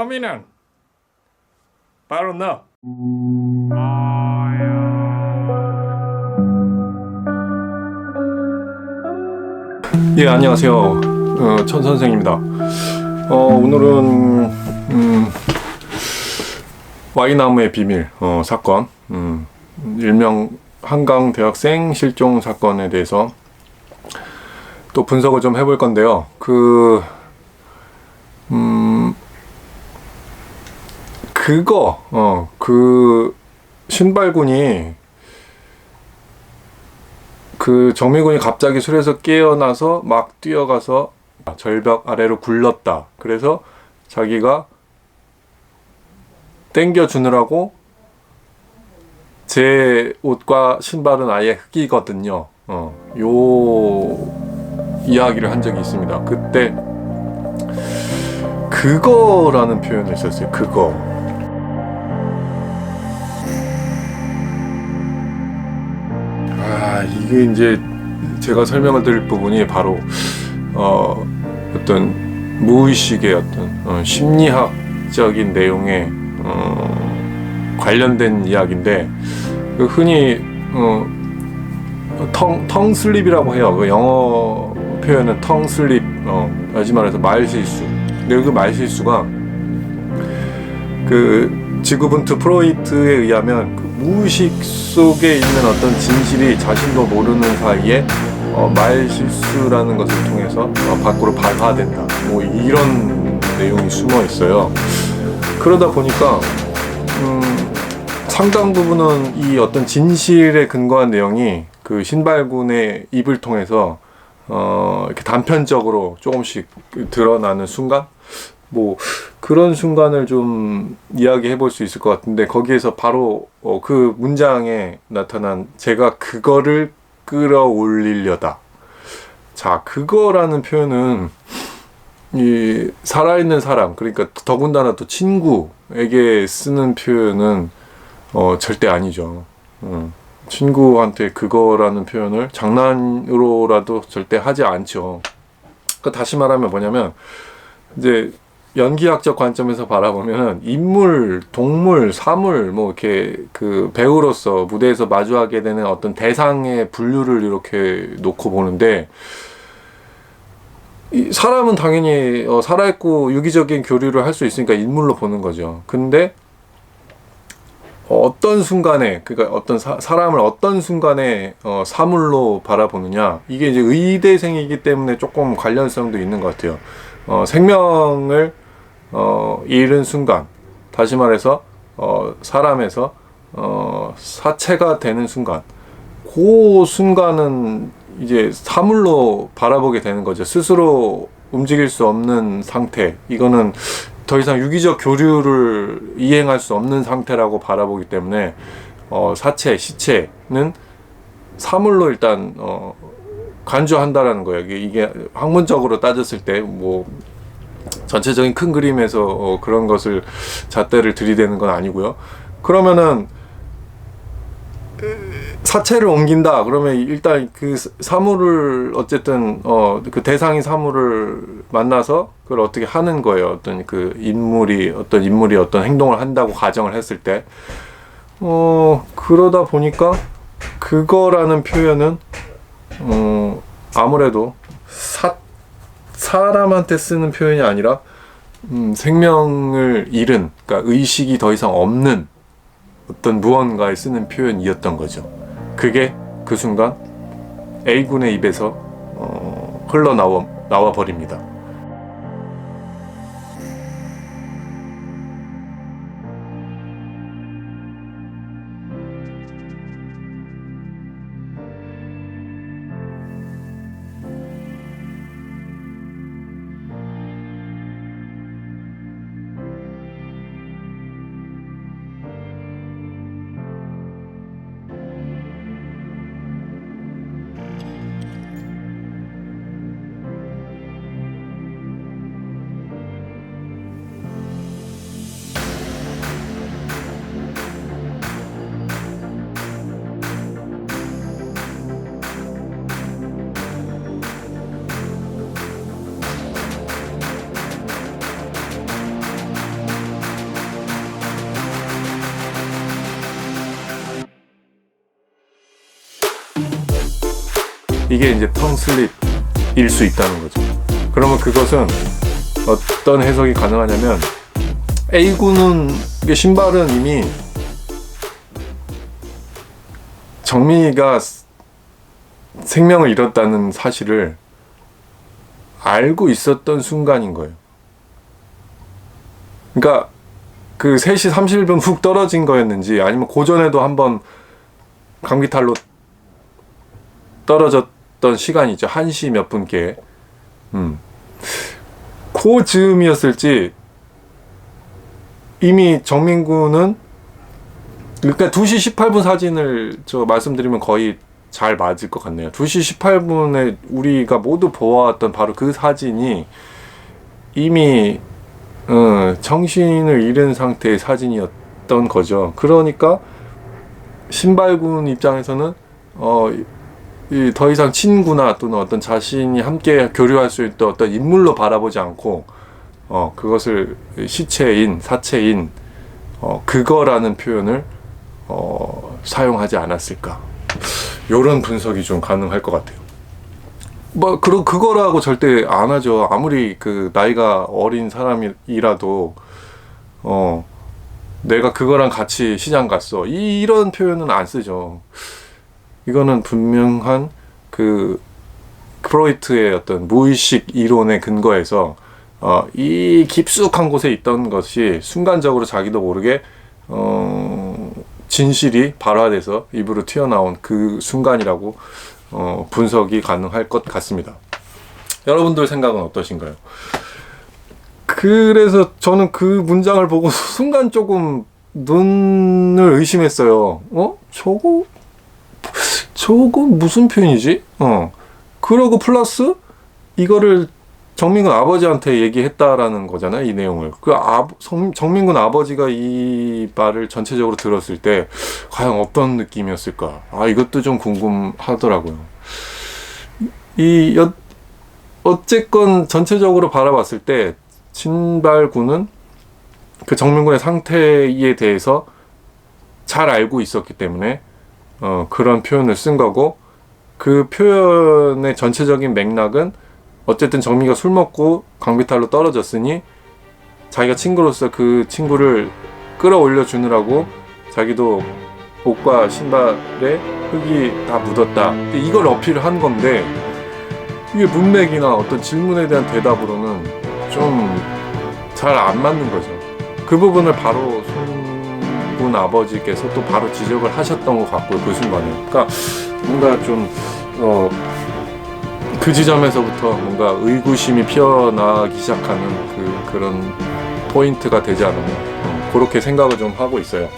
범인은 바로 너. 예, 안녕하세요. 천 선생입니다. 오늘은 Y나무의 비밀 사건, 일명 한강 대학생 실종 사건에 대해서 또 분석을 좀 해볼 건데요. 그 신발군이 그 정미군이 갑자기 술에서 깨어나서 막 뛰어가서 절벽 아래로 굴렀다. 그래서 자기가 땡겨주느라고 제 옷과 신발은 아예 흙이거든요. 요 이야기를 한 적이 있습니다. 그때 그거라는 표현을 썼어요. 그거. 이게 이제 제가 설명을 드릴 부분이 바로 어떤 무의식의 어떤 심리학적인 내용에 관련된 이야기인데, 흔히 텅슬립이라고 해요. 그 영어 표현은 텅슬립, 다시 말해서 말실수. 근데 그 말실수가 그 지구본트 프로이트에 의하면 그 무의식 속에 있는 어떤 진실이 자신도 모르는 사이에 말실수라는 것을 통해서 밖으로 발화된다. 뭐 이런 내용이 숨어 있어요. 그러다 보니까 상당 부분은 이 어떤 진실에 근거한 내용이 그 신발군의 입을 통해서 이렇게 단편적으로 조금씩 드러나는 순간, 뭐 그런 순간을 좀 이야기해 볼 수 있을 것 같은데, 거기에서 바로 그 문장에 나타난 제가 그거를 끌어올리려다. 자, 그거라는 표현은 이 살아있는 사람, 그러니까 더군다나 또 친구에게 쓰는 표현은 절대 아니죠. 친구한테 그거라는 표현을 장난으로라도 절대 하지 않죠. 그 다시 말하면 뭐냐면, 이제 연기학적 관점에서 바라보면은 인물, 동물, 사물, 뭐 이렇게 그 배우로서 무대에서 마주하게 되는 어떤 대상의 분류를 이렇게 놓고 보는데, 이 사람은 당연히 살아있고 유기적인 교류를 할 수 있으니까 인물로 보는 거죠. 근데 어떤 순간에, 그러니까 어떤 사람을 어떤 순간에 사물로 바라보느냐, 이게 이제 의대생이기 때문에 조금 관련성도 있는 것 같아요. 생명을 잃은 순간, 다시 말해서 사람에서 사체가 되는 순간, 그 순간은 이제 사물로 바라보게 되는 거죠. 스스로 움직일 수 없는 상태, 이거는 더 이상 유기적 교류를 이행할 수 없는 상태라고 바라보기 때문에 사체, 시체는 사물로 일단 간주한다라는 거예요. 이게 학문적으로 따졌을 때 뭐 전체적인 큰 그림에서 그런 것을 잣대를 들이대는 건 아니고요. 그러면은 사체를 옮긴다 그러면 일단 그 사물을 어쨌든 그 대상이 사물을 만나서 그걸 어떻게 하는 거예요. 어떤 그 인물이 어떤 행동을 한다고 가정을 했을 때 그러다 보니까 그거라는 표현은 아무래도 사람한테 쓰는 표현이 아니라 생명을 잃은, 그러니까 의식이 더 이상 없는 어떤 무언가에 쓰는 표현이었던 거죠. 그게 그 순간 A군의 입에서 흘러나와 버립니다. 이게 이제 텅슬립일 수 있다는 거죠. 그러면 그것은 어떤 해석이 가능하냐면 A군은 신발은 이미 정민이가 생명을 잃었다는 사실을 알고 있었던 순간인 거예요. 그러니까 그 3시 31분 훅 떨어진 거였는지 아니면 고전에도 한번 감기탈로 떨어졌던 시간이죠. 1시 몇 분께. 그 즈음이었을지 이미 정민구는 그러니까 2시 18분 사진을 저 말씀드리면 거의 잘 맞을 것 같네요. 2시 18분에 우리가 모두 보아왔던 바로 그 사진이 이미 정신을 잃은 상태의 사진이었던 거죠. 그러니까 신발군 입장에서는 더 이상 친구나 또는 어떤 자신이 함께 교류할 수 있던 어떤 인물로 바라보지 않고 그것을 시체인, 사체인 그거라는 표현을 사용하지 않았을까. 요런 분석이 좀 가능할 것 같아요. 뭐 그거라고 절대 안 하죠. 아무리 그 나이가 어린 사람이라도 내가 그거랑 같이 시장 갔어. 이런 표현은 안 쓰죠. 이거는 분명한 그 프로이트의 어떤 무의식 이론에 근거해서 이 깊숙한 곳에 있던 것이 순간적으로 자기도 모르게 진실이 발화돼서 입으로 튀어나온 그 순간이라고 분석이 가능할 것 같습니다. 여러분들 생각은 어떠신가요? 그래서 저는 그 문장을 보고 순간 조금 눈을 의심했어요. 저거 무슨 표현이지? 그러고 플러스 이거를 정민군 아버지한테 얘기했다라는 거잖아요, 이 내용을. 정민군 아버지가 이 말을 전체적으로 들었을 때 과연 어떤 느낌이었을까? 이것도 좀 궁금하더라고요. 어쨌건 전체적으로 바라봤을 때 신발군은 그 정민군의 상태에 대해서 잘 알고 있었기 때문에 그런 표현을 쓴 거고, 그 표현의 전체적인 맥락은 어쨌든 정민이가 술 먹고 강비탈로 떨어졌으니 자기가 친구로서 그 친구를 끌어올려 주느라고 자기도 옷과 신발에 흙이 다 묻었다. 이걸 어필을 한 건데 이게 문맥이나 어떤 질문에 대한 대답으로는 좀 잘 안 맞는 거죠. 그 부분을 바로 손군 아버지께서 또 바로 지적을 하셨던 것 같고요, 그 순간에. 그러니까 뭔가 좀 그 지점에서부터 뭔가 의구심이 피어나기 시작하는 그런 포인트가 되지 않았나, 그렇게 생각을 좀 하고 있어요.